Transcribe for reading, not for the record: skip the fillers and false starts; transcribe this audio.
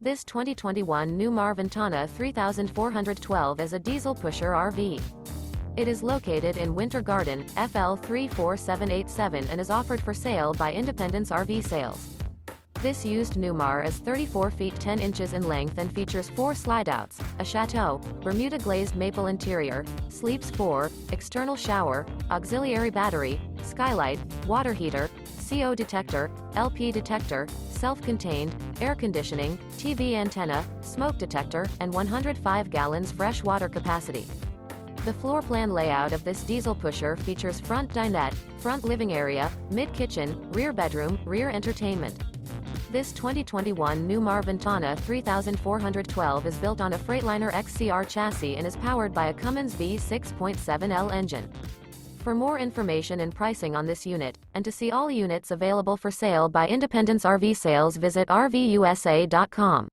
This 2021 Newmar Ventana 3412 is a diesel pusher RV. It is located in Winter Garden, FL 34787 and is offered for sale by Independence RV Sales. This used Newmar is 34 feet 10 inches in length and features 4 slideouts, a Chateau, Bermuda Glazed Maple interior, sleeps 4, external shower, auxiliary battery, Skylight, water heater, CO detector, LP detector, self-contained, air conditioning, TV antenna, smoke detector, and 105 gallons fresh water capacity. The floor plan layout of this diesel pusher features front dinette, front living area, mid-kitchen, rear bedroom, rear entertainment. This 2021 Newmar Ventana 3412 is built on a Freightliner XCR chassis and is powered by a Cummins B6.7L engine. For more information and pricing on this unit, and to see all units available for sale by Independence RV Sales, visit RVUSA.com.